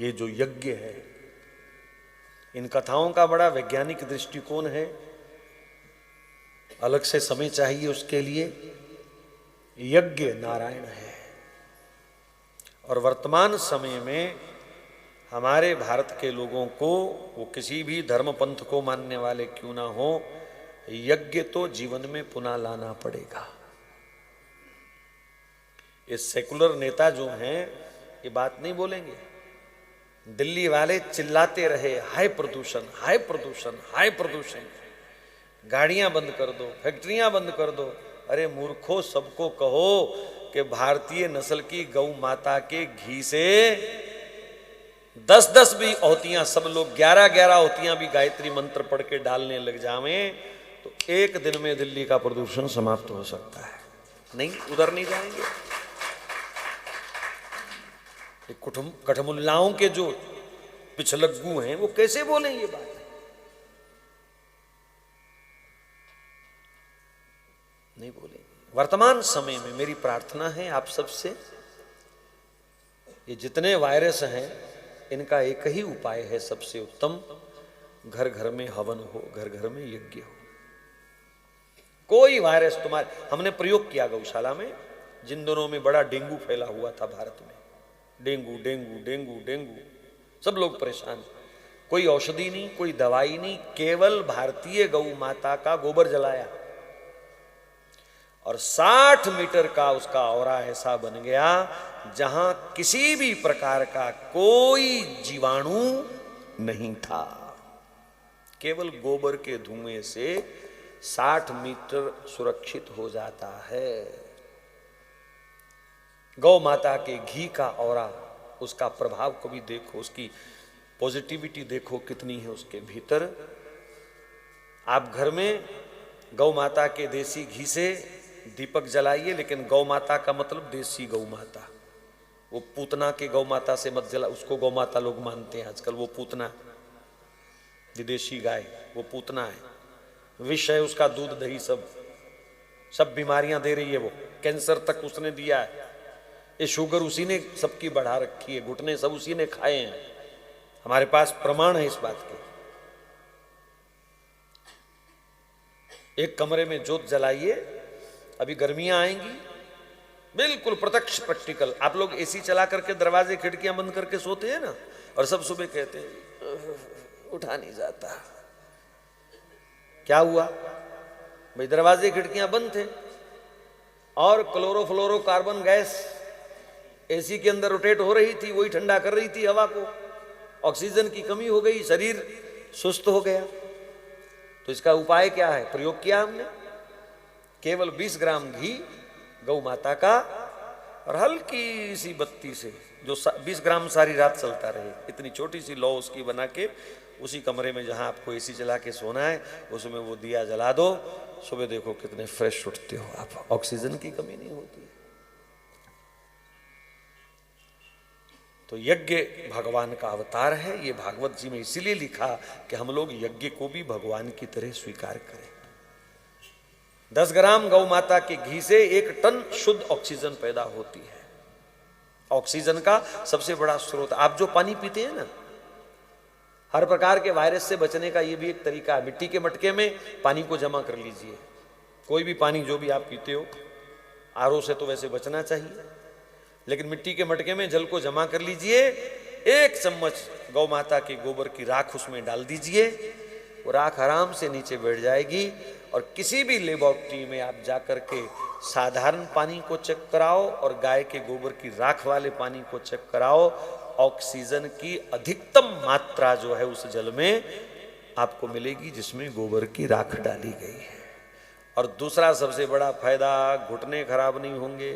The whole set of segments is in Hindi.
ये जो यज्ञ है, इन कथाओं का बड़ा वैज्ञानिक दृष्टिकोण है, अलग से समय चाहिए उसके लिए। यज्ञ नारायण है। और वर्तमान समय में हमारे भारत के लोगों को, वो किसी भी धर्म पंथ को मानने वाले क्यों ना हो, यज्ञ तो जीवन में पुनः लाना पड़ेगा। ये सेकुलर नेता जो हैं ये बात नहीं बोलेंगे। दिल्ली वाले चिल्लाते रहे हाय प्रदूषण, हाय प्रदूषण, हाय प्रदूषण, गाड़ियां बंद कर दो, फैक्ट्रियां बंद कर दो। अरे मूर्खों, सबको कहो कि भारतीय नस्ल की गौ माता के घी से 10-10 भी औतियां, सब लोग 11-11 औतियां भी गायत्री मंत्र पढ़ के डालने लग जावें तो एक दिन में दिल्ली का प्रदूषण समाप्त हो सकता है। नहीं, उधर नहीं जाएंगे। कठमुल्लाओं के जो पिछलग्गू हैं वो कैसे बोलें ये बात? नहीं बोलेंगे। वर्तमान समय में मेरी प्रार्थना है आप सबसे, ये जितने वायरस हैं इनका एक ही उपाय है सबसे उत्तम, घर घर में हवन हो, घर घर में यज्ञ हो। कोई वायरस तुम्हारे, हमने प्रयोग किया गौशाला में, जिन दिनों में बड़ा डेंगू फैला हुआ था भारत में, डेंगू डेंगू डेंगू डेंगू, सब लोग परेशान। कोई औषधि नहीं, कोई दवाई नहीं, केवल भारतीय गौ माता का गोबर जलाया और 60 मीटर का उसका औरा ऐसा बन गया जहां किसी भी प्रकार का कोई जीवाणु नहीं था। केवल गोबर के धुएं से 60 मीटर सुरक्षित हो जाता है। गौ माता के घी का औरा, उसका प्रभाव को भी देखो, उसकी पॉजिटिविटी देखो कितनी है उसके भीतर। आप घर में गौ माता के देसी घी से दीपक जलाइए, लेकिन गौ माता का मतलब देसी गौ माता, वो पूतना के गौ माता से मत जला। उसको गौ माता लोग मानते हैं आजकल, वो पूतना, विदेशी गाय वो पूतना है, विष है उसका, दूध दही सब बीमारियां दे रही है वो, कैंसर तक उसने दिया है। ये शुगर उसी ने सबकी बढ़ा रखी है, घुटने सब उसी ने खाए हैं, हमारे पास प्रमाण है इस बात के। एक कमरे में जोत जलाइए, अभी गर्मियां आएंगी, बिल्कुल प्रत्यक्ष प्रैक्टिकल। आप लोग एसी चला करके दरवाजे खिड़कियां बंद करके सोते हैं ना, और सब सुबह कहते हैं उठा नहीं जाता, क्या हुआ भाई? दरवाजे खिड़कियां बंद थे और क्लोरोफ्लोरोकार्बन गैस एसी के अंदर रोटेट हो रही थी, वही ठंडा कर रही थी हवा को, ऑक्सीजन की कमी हो गई, शरीर सुस्त हो गया। तो इसका उपाय क्या है? प्रयोग किया हमने, केवल 20 ग्राम घी गौ माता का और हल्की सी बत्ती से, जो 20 ग्राम सारी रात चलता रहे, इतनी छोटी सी लौ उसकी बना के उसी कमरे में जहां आपको एसी चला के सोना है उसमें वो दिया जला दो। सुबह देखो कितने फ्रेश उठते हो आप, ऑक्सीजन की कमी नहीं होती। तो यज्ञ भगवान का अवतार है। ये भागवत जी में इसीलिए लिखा कि हम लोग यज्ञ को भी भगवान की तरह स्वीकार करें। 10 ग्राम गौ माता के घी से 1 टन शुद्ध ऑक्सीजन पैदा होती है। ऑक्सीजन का सबसे बड़ा स्रोत, आप जो पानी पीते हैं ना, हर प्रकार के वायरस से बचने का ये भी एक तरीका है। मिट्टी के मटके में पानी को जमा कर लीजिए, कोई भी पानी जो भी आप पीते हो, आरओ से तो वैसे बचना चाहिए, लेकिन मिट्टी के मटके में जल को जमा कर लीजिए। 1 चम्मच गौ माता के गोबर की राख उसमें डाल दीजिए, वो राख आराम से नीचे बैठ जाएगी। और किसी भी लेबोरेटरी में आप जाकर के साधारण पानी को चेक कराओ और गाय के गोबर की राख वाले पानी को चेक कराओ, ऑक्सीजन की अधिकतम मात्रा जो है उस जल में आपको मिलेगी जिसमें गोबर की राख डाली गई है। और दूसरा सबसे बड़ा फायदा, घुटने खराब नहीं होंगे।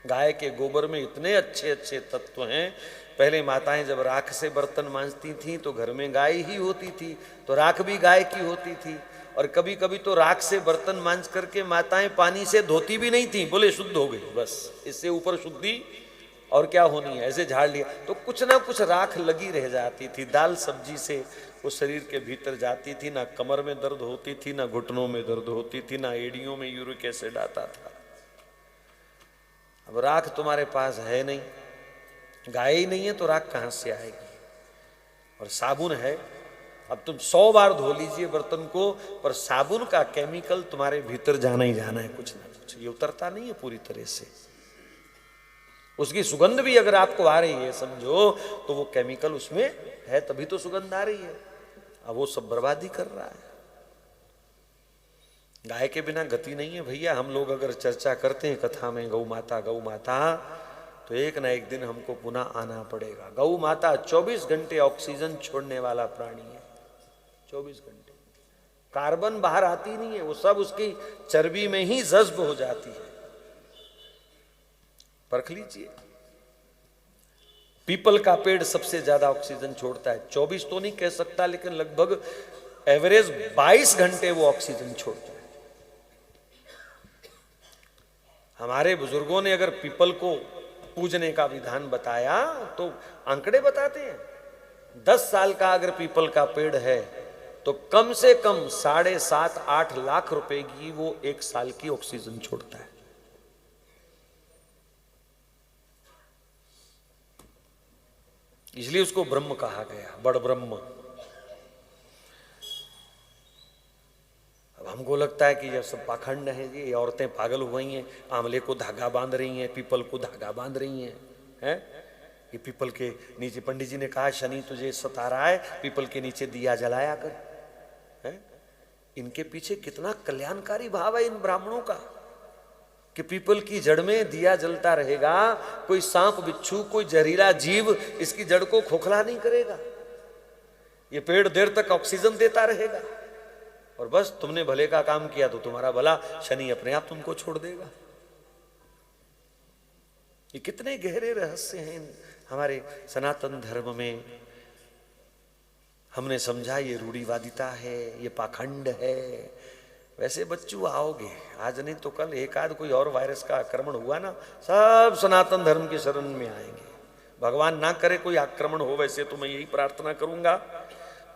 गाय के गोबर में इतने अच्छे अच्छे तत्व हैं। पहले माताएं जब राख से बर्तन मांजती थीं तो घर में गाय ही होती थी, तो राख भी गाय की होती थी। और कभी कभी तो राख से बर्तन मांज करके माताएं पानी से धोती भी नहीं थी, बोले शुद्ध हो गई, बस इससे ऊपर शुद्धि और क्या होनी है, ऐसे झाड़ लिया। तो कुछ ना कुछ राख लगी रह जाती थी, दाल सब्जी से वो शरीर के भीतर जाती थी। ना कमर में दर्द होती थी, ना घुटनों में दर्द होती थी, ना एड़ियों में यूरिक एसिड आता था। अब राख तुम्हारे पास है नहीं, गाय ही नहीं है तो राख कहां से आएगी। और साबुन है, अब तुम 100 बार धो लीजिए बर्तन को, पर साबुन का केमिकल तुम्हारे भीतर जाना ही जाना है, कुछ ना कुछ, ये उतरता नहीं है पूरी तरह से। उसकी सुगंध भी अगर आपको आ रही है समझो, तो वो केमिकल उसमें है, तभी तो सुगंध आ रही है। अब वो सब बर्बादी कर रहा है। गाय के बिना गति नहीं है भैया। हम लोग अगर चर्चा करते हैं कथा में गौ माता गौ माता, तो एक ना एक दिन हमको पुनः आना पड़ेगा। गौ माता 24 घंटे ऑक्सीजन छोड़ने वाला प्राणी है, 24 घंटे। कार्बन बाहर आती नहीं है, वो सब उसकी चर्बी में ही जज्ब हो जाती है। परख लीजिए, पीपल का पेड़ सबसे ज्यादा ऑक्सीजन छोड़ता है। 24 तो नहीं कह सकता, लेकिन लगभग एवरेज 22 घंटे वो ऑक्सीजन छोड़ता है। हमारे बुजुर्गों ने अगर पीपल को पूजने का विधान बताया तो आंकड़े बताते हैं, 10 साल का अगर पीपल का पेड़ है तो कम से कम 7.5-8 लाख रुपए की वो 1 साल की ऑक्सीजन छोड़ता है। इसलिए उसको ब्रह्म कहा गया, बड़ ब्रह्म। अब हमको लगता है कि ये सब पाखंड है, ये औरतें पागल हो गई हैं, आंवले को धागा बांध रही हैं, पीपल को धागा बांध रही हैं। ये पीपल के नीचे, पंडित जी ने कहा शनि तुझे सता रहा है, पीपल के नीचे दिया जलाया कर। है? इनके पीछे कितना कल्याणकारी भाव है इन ब्राह्मणों का, कि पीपल की जड़ में दिया जलता रहेगा, कोई सांप बिच्छू कोई जहरीला जीव इसकी जड़ को खोखला नहीं करेगा। ये पेड़ देर तक ऑक्सीजन देता रहेगा, और बस तुमने भले का काम किया तो तुम्हारा भला, शनि अपने आप तुमको छोड़ देगा। ये कितने गहरे रहस्य हैं हमारे सनातन धर्म में। हमने समझा ये रूढ़िवादिता है, ये पाखंड है। वैसे बच्चों आओगे, आज नहीं तो कल एक आध कोई और वायरस का आक्रमण हुआ ना, सब सनातन धर्म की शरण में आएंगे। भगवान ना करे कोई आक्रमण हो, वैसे तो मैं यही प्रार्थना करूंगा,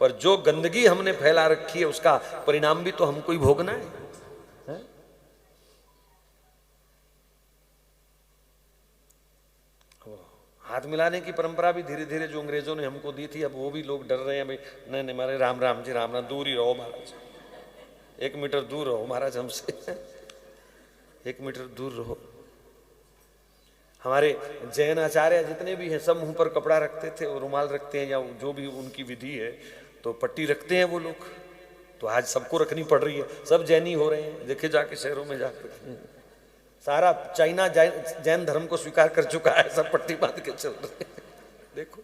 पर जो गंदगी हमने फैला रखी है उसका परिणाम भी तो हमको ही भोगना है? हाथ मिलाने की परंपरा भी धीरे धीरे जो अंग्रेजों ने हमको दी थी, अब वो भी लोग डर रहे हैं। भाई नहीं नहीं मारे, राम राम जी राम राम, दूर ही रहो महाराज, 1 मीटर दूर रहो महाराज हमसे, 1 मीटर दूर रहो। हमारे जैन आचार्य जितने भी हैं सब मुंह पर कपड़ा रखते थे, और रुमाल रखते हैं, या जो भी उनकी विधि है, तो पट्टी रखते हैं वो लोग। तो आज सबको रखनी पड़ रही है, सब जैनी हो रहे हैं। देखे जाके शहरों में जाकर सारा चाइना जैन धर्म को स्वीकार कर चुका है, सब पट्टी बांध के चल रहे हैं। देखो,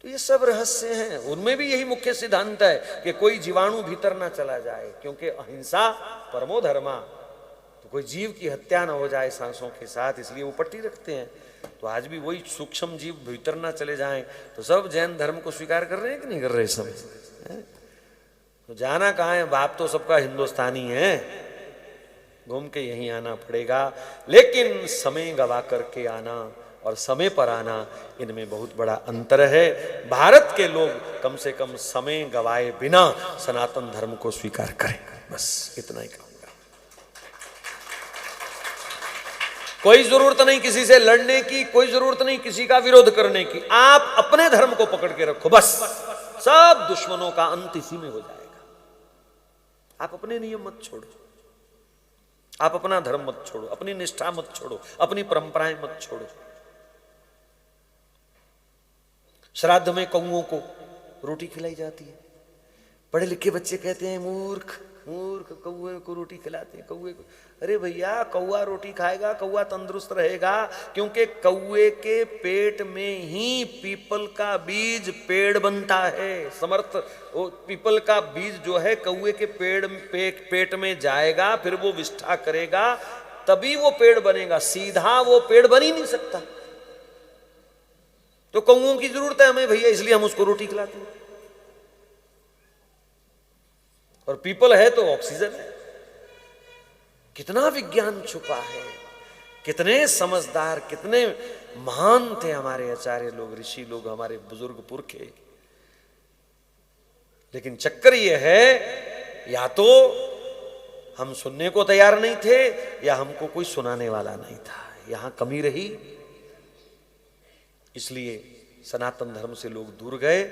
तो ये सब रहस्य हैं। उनमें भी यही मुख्य सिद्धांत है कि कोई जीवाणु भीतर ना चला जाए, क्योंकि अहिंसा परमो धर्मा, तो कोई जीव की हत्या ना हो जाए सांसों के साथ, इसलिए वो पट्टी रखते हैं। तो आज भी वही सूक्ष्म जीव भीतर ना चले जाएं, तो सब जैन धर्म को स्वीकार कर रहे हैं कि नहीं कर रहे सब? तो जाना कहाँ है, बाप तो सबका हिंदुस्तानी है, घूम के यहीं आना पड़ेगा। लेकिन समय गवा करके आना और समय पर आना, इनमें बहुत बड़ा अंतर है। भारत के लोग कम से कम समय गवाए बिना सनातन धर्म को स्वीकार करें, बस इतना ही कहूंगा। कोई जरूरत नहीं किसी से लड़ने की, कोई जरूरत नहीं किसी का विरोध करने की। आप अपने धर्म को पकड़ के रखो, बस सब दुश्मनों का अंत इसी में हो जाएगा। आप अपने नियम मत छोड़ो, आप अपना धर्म मत छोड़ो, अपनी निष्ठा मत छोड़ो, अपनी परंपराएं मत छोड़ो। श्राद्ध में कौओं को रोटी खिलाई जाती है। पढ़े लिखे बच्चे कहते हैं मूर्ख मूर्ख, कौए को रोटी खिलाते हैं, कौए को। अरे भैया, कौआ रोटी खाएगा, कौआ तंदुरुस्त रहेगा, क्योंकि कौए के पेट में ही पीपल का बीज पेड़ बनता है। समर्थ वो पीपल का बीज जो है कौए के पेट में जाएगा, फिर वो विष्ठा करेगा, तभी वो पेड़ बनेगा। सीधा वो पेड़ बन ही नहीं सकता। तो कौओं की जरूरत है हमें भैया, इसलिए हम उसको रोटी खिलाते हैं। और पीपल है तो ऑक्सीजन है। कितना विज्ञान छुपा है, कितने समझदार, कितने महान थे हमारे आचार्य लोग, ऋषि लोग, हमारे बुजुर्ग पुरखे। लेकिन चक्कर ये है, या तो हम सुनने को तैयार नहीं थे, या हमको कोई सुनाने वाला नहीं था। यहां कमी रही। इसलिए सनातन धर्म से लोग दूर गए।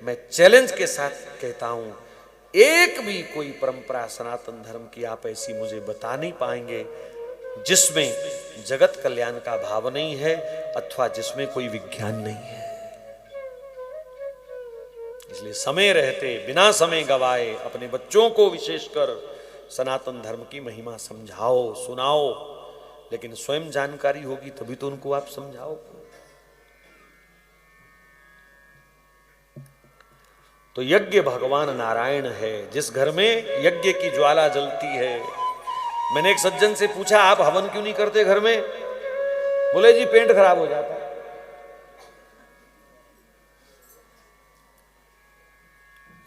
मैं चैलेंज के साथ कहता हूं, एक भी कोई परंपरा सनातन धर्म की आप ऐसी मुझे बता नहीं पाएंगे जिसमें जगत कल्याण का भाव नहीं है अथवा जिसमें कोई विज्ञान नहीं है। इसलिए समय रहते बिना समय गवाए अपने बच्चों को विशेषकर सनातन धर्म की महिमा समझाओ, सुनाओ, लेकिन स्वयं जानकारी होगी तभी तो उनको आप समझाओ। तो यज्ञ भगवान नारायण है। जिस घर में यज्ञ की ज्वाला जलती है, मैंने एक सज्जन से पूछा आप हवन क्यों नहीं करते घर में? बोले जी पेंट खराब हो जाता है।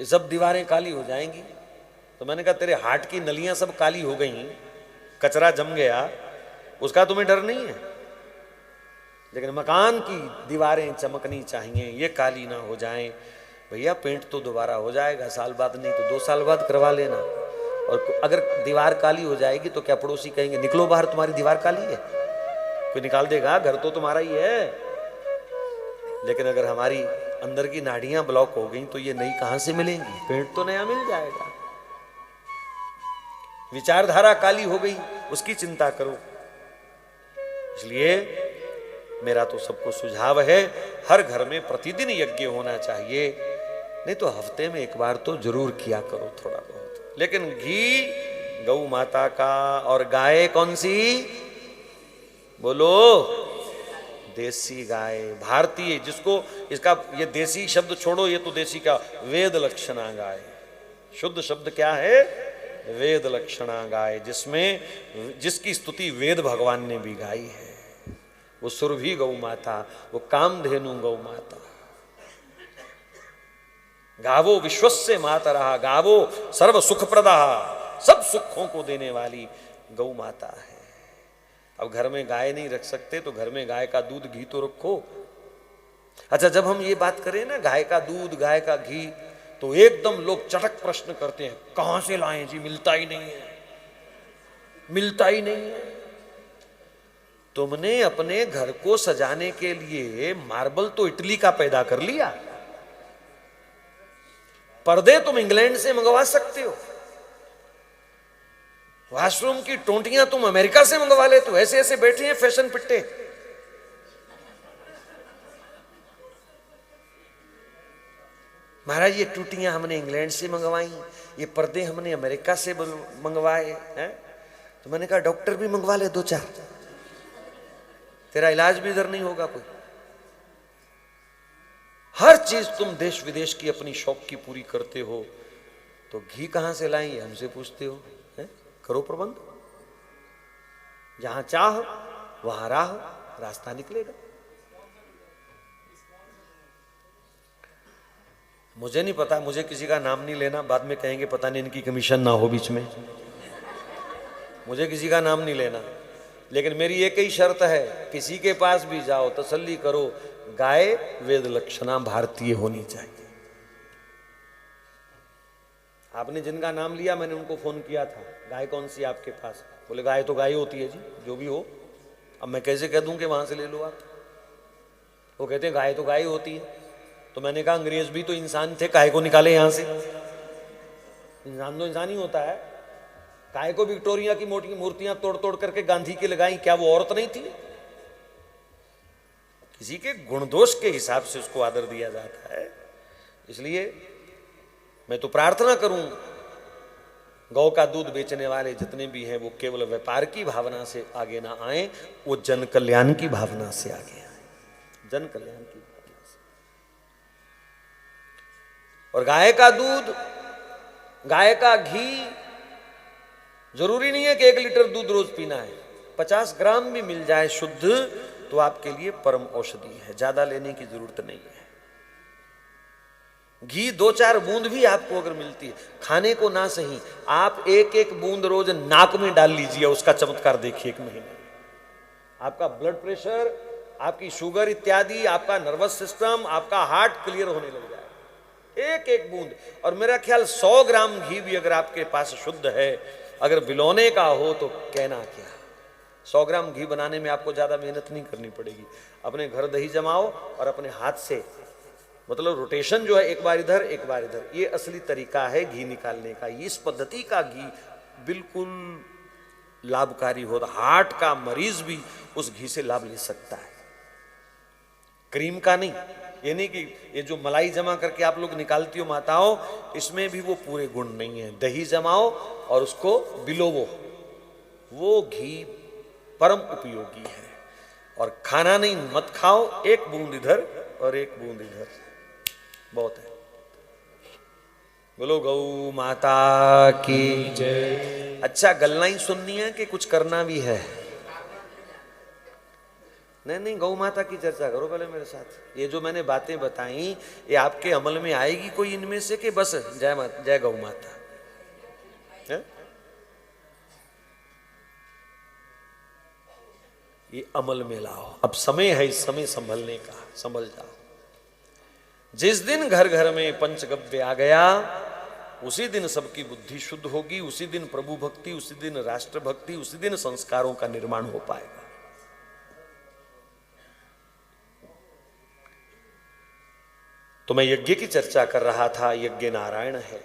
ये सब दीवारें काली हो जाएंगी। तो मैंने कहा तेरे हार्ट की नलियां सब काली हो गई, कचरा जम गया, उसका तुम्हें डर नहीं है, लेकिन मकान की दीवारें चमकनी चाहिए, ये काली ना हो जाएं। भैया पेंट तो दोबारा हो जाएगा, साल बाद नहीं तो 2 साल बाद करवा लेना। और अगर दीवार काली हो जाएगी तो क्या पड़ोसी कहेंगे निकलो बाहर तुम्हारी दीवार काली है? कोई निकाल देगा? घर तो तुम्हारा ही है। लेकिन अगर हमारी अंदर की नाड़ियां ब्लॉक हो गई तो ये नई कहां से मिलेंगी? पेंट तो नया मिल जाएगा। विचारधारा काली हो गई, उसकी चिंता करो। इसलिए मेरा तो सबको सुझाव है हर घर में प्रतिदिन यज्ञ होना चाहिए, नहीं तो हफ्ते में एक बार तो जरूर किया करो थोड़ा बहुत। लेकिन घी गौ माता का, और गाय कौन सी? बोलो, देसी गाय, भारतीय, जिसको इसका ये देसी शब्द छोड़ो, ये तो देसी का वेद लक्षणा गाय। शुद्ध शब्द क्या है? वेद लक्षणा गाय, जिसकी स्तुति वेद भगवान ने भी गाई है। वो सुरभि गौ माता, वो कामधेनु गौ माता। गावो विश्वस्य मातरः, गावो सर्व सुख प्रदा, सब सुखों को देने वाली गौ माता है। अब घर में गाय नहीं रख सकते तो घर में गाय का दूध घी तो रखो। अच्छा, जब हम ये बात करें ना गाय का दूध, गाय का घी, तो एकदम लोग चटक प्रश्न करते हैं कहां से लाएं जी, मिलता ही नहीं है, मिलता ही नहीं है। तुमने अपने घर को सजाने के लिए मार्बल तो इटली का पैदा कर लिया, पर्दे तुम इंग्लैंड से मंगवा सकते हो, वॉशरूम की टोंटियां तुम अमेरिका से मंगवा लेते हो। ऐसे ऐसे बैठे हैं फैशन पिट्टे। महाराज ये टूटियां हमने इंग्लैंड से मंगवाई, ये पर्दे हमने अमेरिका से मंगवाए हैं। तो मैंने कहा डॉक्टर भी मंगवा ले 2-4, तेरा इलाज भी इधर नहीं होगा कोई। हर चीज तुम देश विदेश की अपनी शौक की पूरी करते हो, तो घी कहां से लाएं हमसे पूछते हो? है? करो प्रबंध, जहां चाह वहां राह, रास्ता निकलेगा। मुझे नहीं पता, मुझे किसी का नाम नहीं लेना, बाद में कहेंगे पता नहीं इनकी कमीशन ना हो बीच में। मुझे किसी का नाम नहीं लेना, लेकिन मेरी एक ही शर्त है, किसी के पास भी जाओ तसल्ली करो, गाय वेद लक्षणा भारतीय होनी चाहिए। आपने जिनका नाम लिया मैंने उनको फोन किया था, गाय कौन सी आपके पास? बोले गाय तो गाय होती है जी, जो भी हो। अब मैं कैसे कह दूं कि वहां से ले लो आप? वो कहते हैं गाय तो गाय होती है। तो मैंने कहा अंग्रेज भी तो इंसान थे, गाय को निकाले यहां से? इंसान तो इंसान ही होता है। गाय को विक्टोरिया की मोटी मूर्तियां तोड़ तोड़ करके गांधी की लगाई, क्या वो औरत नहीं थी? किसी के गुण दोष के हिसाब से उसको आदर दिया जाता है। इसलिए मैं तो प्रार्थना करूं गौ का दूध बेचने वाले जितने भी हैं वो केवल व्यापार की भावना से आगे ना आए, वो जन कल्याण की भावना से आगे आए, जन कल्याण की भावना से। और गाय का दूध, गाय का घी, जरूरी नहीं है कि 1 लीटर दूध रोज पीना है, 50 ग्राम भी मिल जाए शुद्ध तो आपके लिए परम औषधि है, ज्यादा लेने की जरूरत नहीं है। घी 2-4 बूंद भी आपको अगर मिलती है, खाने को ना सही, आप 1-1 बूंद रोज नाक में डाल लीजिए, उसका चमत्कार देखिए 1 महीने। आपका ब्लड प्रेशर, आपकी शुगर इत्यादि, आपका नर्वस सिस्टम, आपका हार्ट क्लियर होने लग जाए। 1-1 बूंद। और मेरा ख्याल 100 ग्राम घी भी अगर आपके पास शुद्ध है, अगर बिलौने का हो तो कहना क्या। 100 ग्राम घी बनाने में आपको ज्यादा मेहनत नहीं करनी पड़ेगी। अपने घर दही जमाओ और अपने हाथ से, मतलब रोटेशन जो है, एक बार इधर एक बार इधर, ये असली तरीका है घी निकालने का। इस पद्धति का घी बिल्कुल लाभकारी होता, हार्ट का मरीज भी उस घी से लाभ ले सकता है, क्रीम का नहीं। ये नहीं कि ये जो मलाई जमा करके आप लोग निकालती हो माताओं, इसमें भी वो पूरे गुण नहीं है। दही जमाओ और उसको बिलोवो, वो घी परम उपयोगी है। और खाना नहीं मत खाओ, एक बूंद इधर और एक बूंद इधर, बहुत है। बोलो गौ माता की जय। अच्छा, गल्ला ही सुननी है कि कुछ करना भी है? नहीं नहीं, गौ माता की चर्चा करो पहले मेरे साथ। ये जो मैंने बातें बताई, ये आपके अमल में आएगी कोई इनमें से कि बस जय माता, जय गौ माता है? ये अमल में लाओ। अब समय है इस समय संभलने का, संभल जाओ। जिस दिन घर घर में पंचगव्य आ गया, उसी दिन सबकी बुद्धि शुद्ध होगी, उसी दिन प्रभु भक्ति, उसी दिन राष्ट्र भक्ति, उसी दिन संस्कारों का निर्माण हो पाएगा। तो मैं यज्ञ की चर्चा कर रहा था। यज्ञ नारायण है।